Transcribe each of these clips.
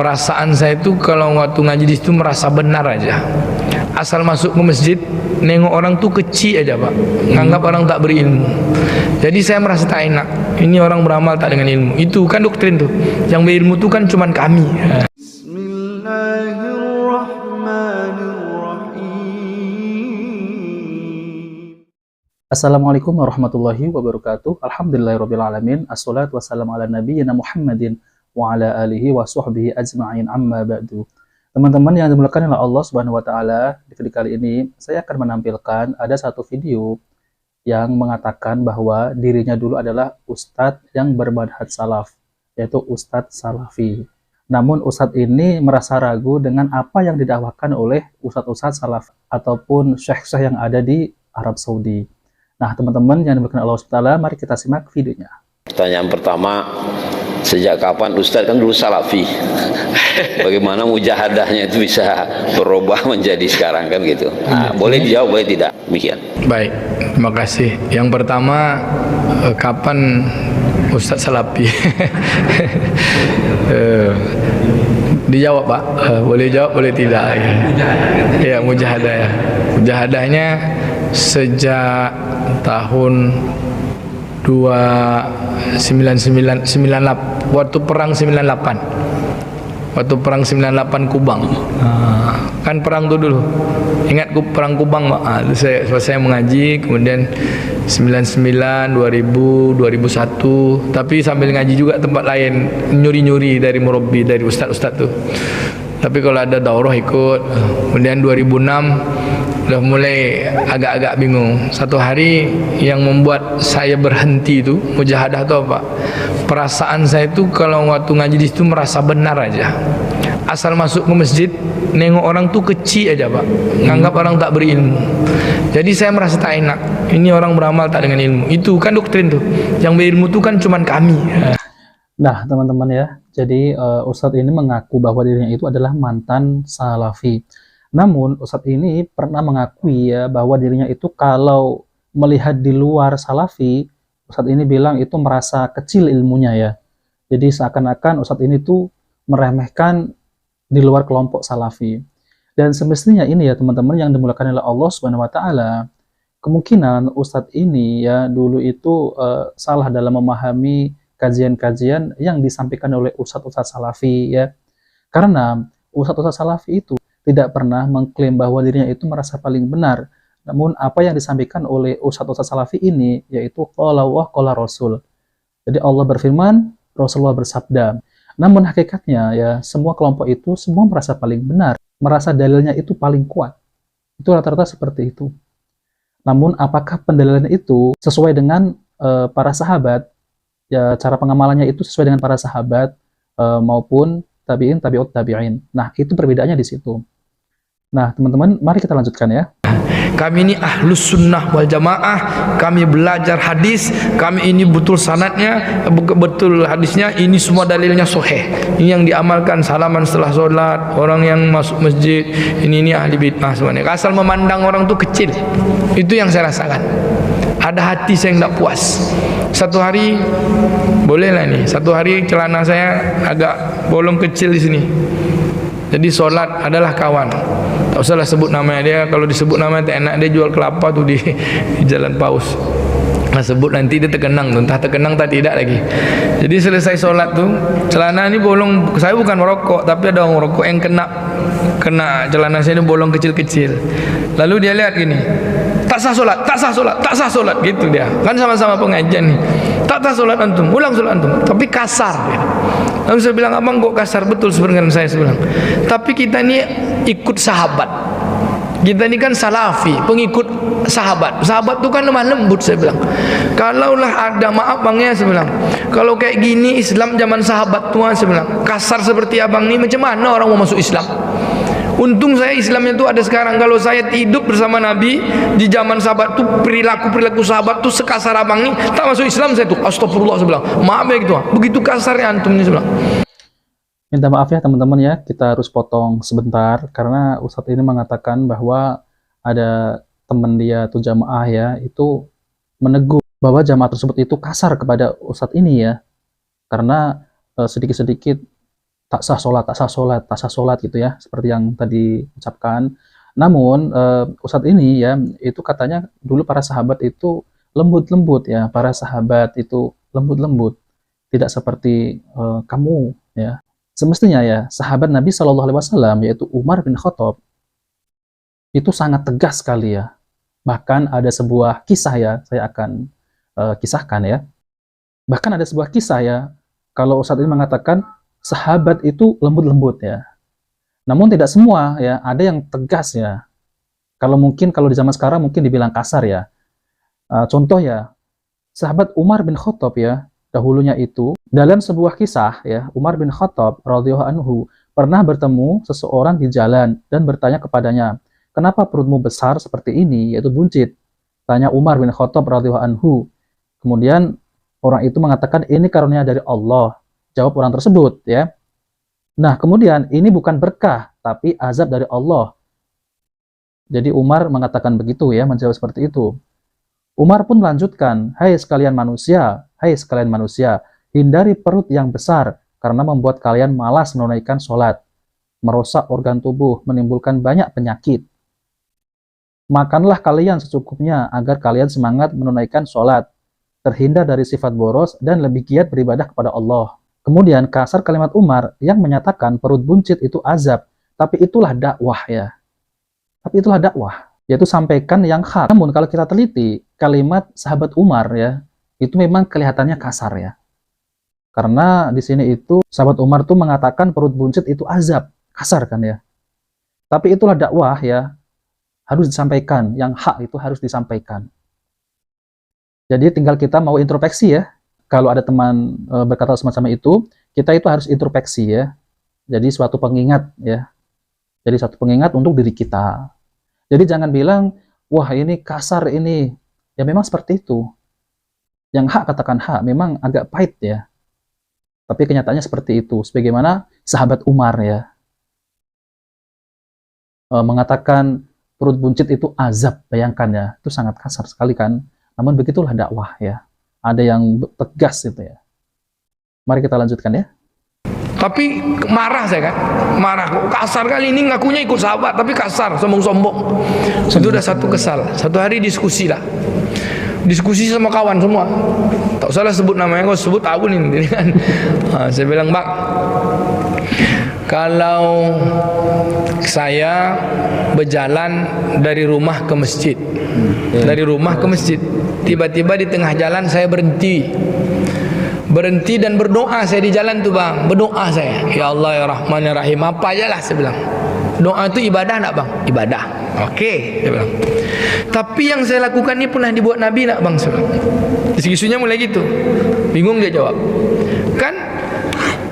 Perasaan saya itu kalau waktu ngaji di situ merasa benar aja. Asal masuk ke masjid, nengok orang tuh kecil aja Pak, nganggap orang tak berilmu. Jadi saya merasa tak enak. Ini orang beramal tak dengan ilmu. Itu kan doktrin tuh. Yang berilmu tuh kan cuman kami. Assalamualaikum warahmatullahi wabarakatuh. Alhamdulillahirrabbilalamin. Assalatu wassalamu ala nabiyyina Muhammadin wa ala alihi wa sahbihi ajma'in, amma ba'du. Teman-teman yang dimuliakan oleh Allah Subhanahu wa taala, di video kali ini saya akan menampilkan ada satu video yang mengatakan bahwa dirinya dulu adalah ustadz yang bermanhaj salaf, yaitu ustadz salafi. Namun ustadz ini merasa ragu dengan apa yang didakwakan oleh ustadz-ustadz salaf ataupun syekh-syekh yang ada di Arab Saudi. Nah, teman-teman yang dimuliakan Allah Subhanahu wa taala, mari kita simak videonya. Pertanyaan pertama, sejak kapan Ustadz kan dulu salafi? Bagaimana mujahadahnya itu bisa berubah menjadi sekarang kan gitu? Nah, boleh dijawab, boleh tidak? Demikian. Baik, terima kasih. Yang pertama, kapan Ustadz salafi? Dijawab Pak, boleh jawab, boleh tidak? Ya, mujahadah ya. Mujahadahnya sejak tahun 98 waktu perang 98, waktu perang 98 Kubang. Kan perang itu dulu, ingat perang Kubang Pak. Saya selesai mengaji, kemudian 99, 2000, 2001, tapi sambil ngaji juga tempat lain, nyuri-nyuri dari murabbi, dari ustadz-ustadz tuh. Tapi kalau ada daurah ikut. Kemudian 2006 udah mulai agak-agak bingung. Satu hari yang membuat saya berhenti itu mujahadah itu apa? Perasaan saya itu kalau waktu ngaji di situ merasa benar aja. Asal masuk ke masjid, nengok orang tuh kecil aja Pak, nganggap orang tak berilmu. Jadi saya merasa tak enak. Ini orang beramal tak dengan ilmu. Itu kan doktrin tuh. Yang berilmu tuh kan cuman kami. Nah, teman-teman ya, jadi Ustadz ini mengaku bahwa dirinya itu adalah mantan salafi. Namun Ustadz ini pernah mengakui ya bahwa dirinya itu kalau melihat di luar salafi, Ustadz ini bilang itu merasa kecil ilmunya ya. Jadi seakan-akan Ustadz ini tuh meremehkan di luar kelompok salafi. Dan semestinya ini ya teman-teman yang dimuliakan oleh Allah Subhanahu wa taala, kemungkinan Ustadz ini ya dulu itu salah dalam memahami kajian-kajian yang disampaikan oleh ustadz-ustadz salafi ya. Karena ustadz-ustadz salafi itu tidak pernah mengklaim bahwa dirinya itu merasa paling benar. Namun apa yang disampaikan oleh ustadz-ustadz salafi ini yaitu qala Allah qala Rasul. Jadi Allah berfirman, Rasulullah bersabda. Namun hakikatnya ya semua kelompok itu semua merasa paling benar, merasa dalilnya itu paling kuat. Itu rata-rata seperti itu. Namun apakah pendalilannya itu sesuai dengan para sahabat? Ya, cara pengamalannya itu sesuai dengan para sahabat maupun tabi'in, tabi'ut tabi'in. Nah, itu perbedaannya di situ. Nah, teman-teman, mari kita lanjutkan ya. Kami ini ahlus sunnah wal jamaah, kami belajar hadis, kami ini betul sanadnya, betul hadisnya, ini semua dalilnya sahih. Ini yang diamalkan, salaman setelah sholat, orang yang masuk masjid, ini ahli bid'ah semuanya. Asal memandang orang itu kecil, itu yang saya rasakan. Ada hati saya yang tidak puas. Satu hari, bolehlah nih, satu hari celana saya agak bolong kecil di sini. Jadi sholat adalah kawan. Tak usahlah sebut namanya dia. Kalau disebut namanya tak enak, dia jual kelapa tuh di Jalan Paus. Nah, sebut nanti dia terkenang tuh, entah terkenang tak tidak lagi. Jadi selesai sholat tuh, celana ini bolong. Saya bukan merokok, tapi ada orang merokok yang kena celana saya ini bolong kecil-kecil. Lalu dia lihat gini, tak sah sholat, tak sah sholat, tak sah sholat, gitu dia. Kan sama-sama pengajian nih. Tak sah sholat antum, ulang sholat antum, tapi kasar. Ya. Lalu saya bilang, abang kok kasar? Betul sebenarnya saya bilang. Tapi kita ini ikut sahabat. Kita ini kan salafi, pengikut sahabat. Sahabat itu kan lemah lembut, saya bilang. Kalaulah ada, maaf bang ya, saya bilang. Kalau kayak gini Islam zaman sahabat tua, saya bilang. Kasar seperti abang ini, macam mana orang mau masuk Islam? Untung saya Islamnya itu ada sekarang. Kalau saya hidup bersama Nabi di zaman sahabat tuh, perilaku sahabat tuh sekasar abang ini, tak masuk Islam saya tuh. Astagfirullah, saya bilang. Maaf ya gitu. Begitu kasarnya antum ini, saya bilang. Minta maaf ya teman-teman ya, kita harus potong sebentar karena Ustadz ini mengatakan bahwa ada teman dia tuh jamaah ya, itu menegur bahwa jamaah tersebut itu kasar kepada Ustadz ini ya. Karena sedikit-sedikit tak sah sholat, tak sah sholat, tak sah sholat gitu ya, seperti yang tadi ucapkan. Namun Ustadz ini ya, itu katanya dulu para sahabat itu lembut-lembut ya, para sahabat itu lembut-lembut, tidak seperti kamu ya. Semestinya ya, sahabat Nabi Shallallahu Alaihi Wasallam yaitu Umar bin Khattab itu sangat tegas sekali ya. Bahkan ada sebuah kisah ya, saya akan kisahkan ya. Bahkan ada sebuah kisah ya, kalau Ustadz ini mengatakan sahabat itu lembut-lembut ya. Namun tidak semua ya, ada yang tegas ya. Kalau di zaman sekarang mungkin dibilang kasar ya. Contoh ya, sahabat Umar bin Khattab ya, dahulunya itu dalam sebuah kisah ya, Umar bin Khattab radhiyallahu anhu pernah bertemu seseorang di jalan dan bertanya kepadanya, "Kenapa perutmu besar seperti ini?" Yaitu buncit. Tanya Umar bin Khattab radhiyallahu anhu. Kemudian orang itu mengatakan, "Ini karunia dari Allah." Jawab orang tersebut ya. Nah, kemudian ini bukan berkah tapi azab dari Allah. Jadi Umar mengatakan begitu ya, menjawab seperti itu. Umar pun melanjutkan, hai sekalian manusia, hindari perut yang besar karena membuat kalian malas menunaikan sholat, merusak organ tubuh, menimbulkan banyak penyakit. Makanlah kalian secukupnya agar kalian semangat menunaikan sholat, terhindar dari sifat boros dan lebih giat beribadah kepada Allah. Kemudian kasar kalimat Umar yang menyatakan perut buncit itu azab, tapi itulah dakwah ya. Tapi itulah dakwah, yaitu sampaikan yang hak. Namun kalau kita teliti kalimat sahabat Umar ya, itu memang kelihatannya kasar ya. Karena di sini itu sahabat Umar tuh mengatakan perut buncit itu azab, kasar kan ya. Tapi itulah dakwah ya, harus disampaikan, yang hak itu harus disampaikan. Jadi tinggal kita mau introspeksi ya. Kalau ada teman berkata semacam itu, kita itu harus introspeksi ya. Jadi suatu pengingat ya. Jadi suatu pengingat untuk diri kita. Jadi jangan bilang, wah ini kasar ini. Ya memang seperti itu. Yang hak katakan hak, memang agak pahit ya. Tapi kenyataannya seperti itu. Sebagaimana sahabat Umar ya. Mengatakan perut buncit itu azab, bayangkan ya. Itu sangat kasar sekali kan. Namun begitulah dakwah ya. Ada yang tegas gitu ya. Mari kita lanjutkan ya. Tapi marah saya kan, marah kok kasar kali ini, ngakunya ikut sahabat tapi kasar, sombong-sombong. Itu udah satu kesal. Satu hari diskusi sama kawan semua, tak usahlah sebut namanya, kau sebut aku nih kan. Saya bilang, Bang, kalau saya berjalan dari rumah ke masjid, tiba-tiba di tengah jalan saya berhenti dan berdoa saya di jalan tuh, Bang. Berdoa saya, ya Allah ya Rahman ya Rahim, apa aja lah saya bilang. Doa itu ibadah nak, Bang? Ibadah. Oke, saya bilang. Tapi yang saya lakukan ini pernah dibuat Nabi nak, Bang? Isu-isunya mulai gitu. Bingung dia jawab. Kan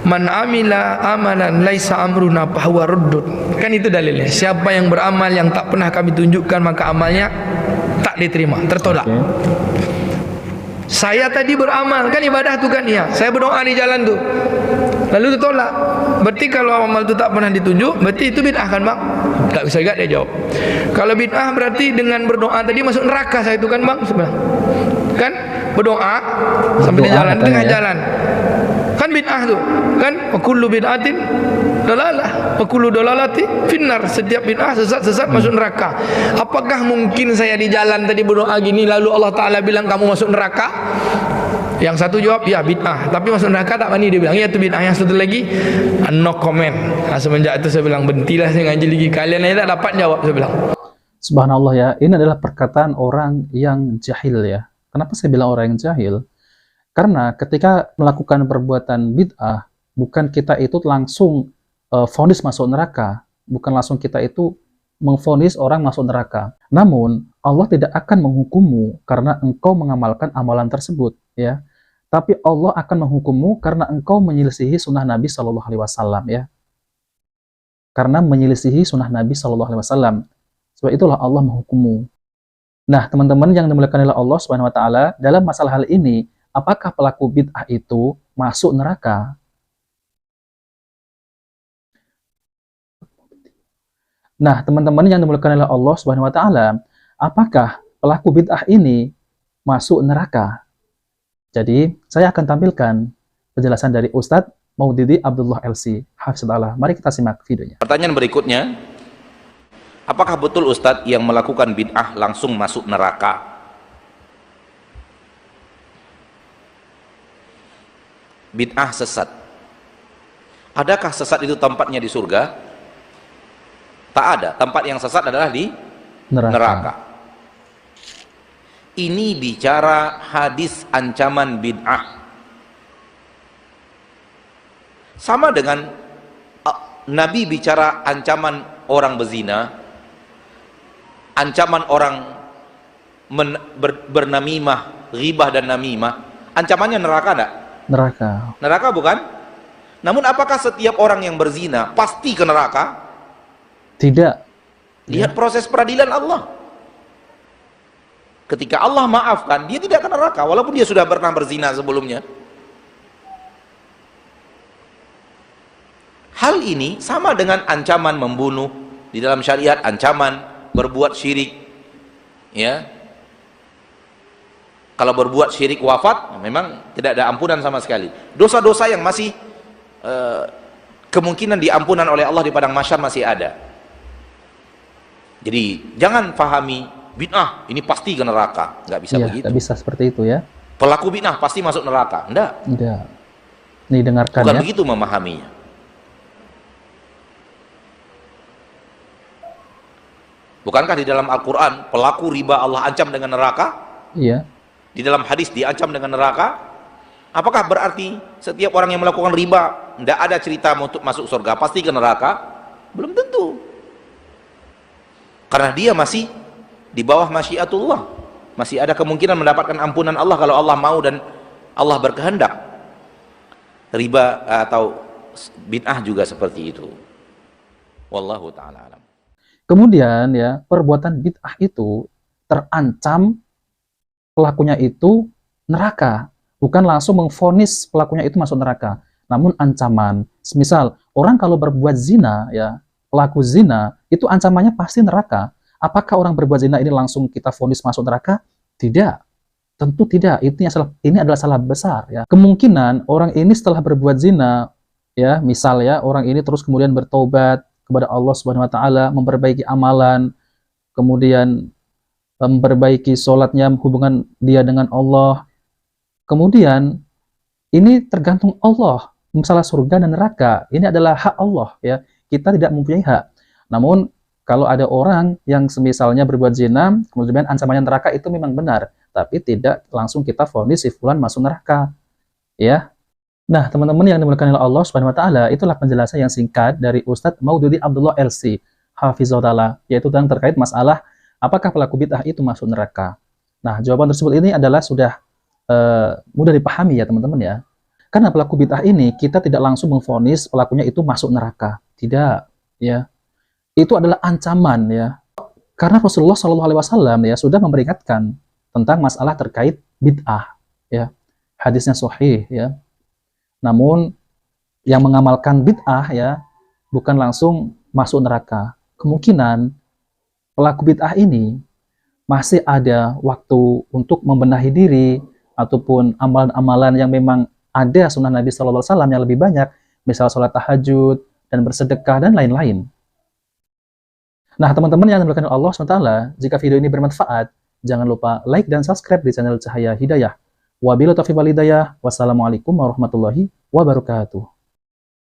man amila amalan laisa amruna fahuwa raddun. Kan itu dalilnya. Siapa yang beramal yang tak pernah kami tunjukkan, maka amalnya tak diterima, tertolak. Saya tadi beramal, kan ibadah tu kan ya. Saya berdoa di jalan tu, lalu ditolak. Berarti kalau amal tu tak pernah ditunjuk, berarti itu bid'ah kan, Bang? Tak bisa juga dia jawab. Kalau bid'ah berarti dengan berdoa tadi masuk neraka saya itu kan, Bang? Sebenarnya kan berdoa sampai di jalan, tengah jalan. Kan bid'ah tu kan, kullu bid'atin dalalah wa kullu dalalati finnar. Setiap bid'ah sesat masuk neraka. Apakah mungkin saya di jalan tadi berdoa gini lalu Allah Ta'ala bilang kamu masuk neraka? Yang satu jawab ya bid'ah, tapi masuk neraka tak berani. Dia bilang ya itu bid'ah. Yang satu lagi no comment. Semenjak itu saya bilang berhentilah saya ngaji lagi, kalian aja tak dapat jawab, saya bilang. Subhanallah ya, ini adalah perkataan orang yang jahil ya. Kenapa saya bilang orang yang jahil? Karena ketika melakukan perbuatan bid'ah, bukan kita itu langsung vonis masuk neraka, bukan langsung kita itu mengvonis orang masuk neraka. Namun Allah tidak akan menghukummu karena engkau mengamalkan amalan tersebut, ya. Tapi Allah akan menghukummu karena engkau menyelisihi sunnah Nabi Shallallahu Alaihi Wasallam, ya. Karena menyelisihi sunnah Nabi Shallallahu Alaihi Wasallam, sebab itulah Allah menghukummu. Nah, teman-teman yang dimuliakan oleh Allah Subhanahu Wa Taala, dalam masalah hal ini, apakah pelaku bid'ah itu masuk neraka? Nah, teman-teman yang dimuliakan oleh Allah Subhanahu Wa Taala, apakah pelaku bid'ah ini masuk neraka? Jadi, saya akan tampilkan penjelasan dari Ustadz Maudidi Abdullah LC Hafizahullah. Mari kita simak videonya. Pertanyaan berikutnya, apakah betul Ustadz yang melakukan bid'ah langsung masuk neraka? Bid'ah sesat. Adakah sesat itu tempatnya di surga? Tak ada. Tempat yang sesat adalah di neraka. Ini bicara hadis ancaman bid'ah. Sama dengan Nabi bicara ancaman orang berzina, ancaman orang bernamimah, ghibah dan namimah, ancamannya neraka enggak? Neraka bukan? Namun apakah setiap orang yang berzina pasti ke neraka? Tidak. Lihat proses peradilan Allah. Ketika Allah maafkan, dia tidak ke neraka walaupun dia sudah pernah berzina sebelumnya. Hal ini sama dengan ancaman membunuh di dalam syariat, ancaman berbuat syirik. Ya. Kalau berbuat syirik wafat, memang tidak ada ampunan sama sekali. Dosa-dosa yang masih kemungkinan diampunan oleh Allah di padang mahsyar masih ada. Jadi jangan pahami bid'ah ini pasti ke neraka, nggak bisa begitu. Nggak bisa seperti itu ya. Pelaku bid'ah pasti masuk neraka, enggak. Nih dengarkan bukan ya. begitu memahaminya. Bukankah di dalam Al-Quran pelaku riba Allah ancam dengan neraka? Iya. Di dalam hadis diancam dengan neraka. Apakah berarti setiap orang yang melakukan riba tidak ada cerita untuk masuk surga pasti ke neraka? Belum tentu. Karena dia masih di bawah masyiatullah, masih ada kemungkinan mendapatkan ampunan Allah kalau Allah mau dan Allah berkehendak. Riba atau bid'ah juga seperti itu. Wallahu ta'ala alam. Kemudian ya, perbuatan bid'ah itu terancam pelakunya itu neraka. Bukan langsung memvonis pelakunya itu masuk neraka, namun ancaman. Semisal orang kalau berbuat zina ya, pelaku zina itu ancamannya pasti neraka. Apakah orang berbuat zina ini langsung kita vonis masuk neraka? Tidak. Tentu tidak. Ini adalah salah besar ya. Kemungkinan orang ini setelah berbuat zina ya, misal ya, orang ini terus kemudian bertobat kepada Allah Subhanahu wa taala, memperbaiki amalan, kemudian memperbaiki sholatnya, hubungan dia dengan Allah. Kemudian ini tergantung Allah, masalah surga dan neraka. Ini adalah hak Allah ya. Kita tidak mempunyai hak. Namun kalau ada orang yang semisalnya berbuat zina, kemudian ancamannya neraka, itu memang benar, tapi tidak langsung kita vonis si fulan masuk neraka. Ya. Nah, teman-teman yang dimuliakan oleh Allah Subhanahu wa taala, itulah penjelasan yang singkat dari Ustadz Maududi Abdullah LC Hafizahullah, yaitu tentang terkait masalah apakah pelaku bid'ah itu masuk neraka. Nah, jawaban tersebut ini adalah sudah mudah dipahami ya teman-teman ya. Karena pelaku bid'ah ini kita tidak langsung memvonis pelakunya itu masuk neraka. Tidak, ya. Itu adalah ancaman ya. Karena Rasulullah SAW ya sudah memperingatkan tentang masalah terkait bid'ah ya. Hadisnya sahih ya. Namun yang mengamalkan bid'ah ya bukan langsung masuk neraka. Kemungkinan pelaku bid'ah ini masih ada waktu untuk membenahi diri ataupun amalan-amalan yang memang ada sunnah Nabi SAW yang lebih banyak, misal sholat tahajud dan bersedekah dan lain-lain. Nah, teman-teman yang dimuliakan Allah SWT, jika video ini bermanfaat, jangan lupa like dan subscribe di channel Cahaya Hidayah. Wabillahi taufiq wal hidayah. Wassalamualaikum warahmatullahi wabarakatuh.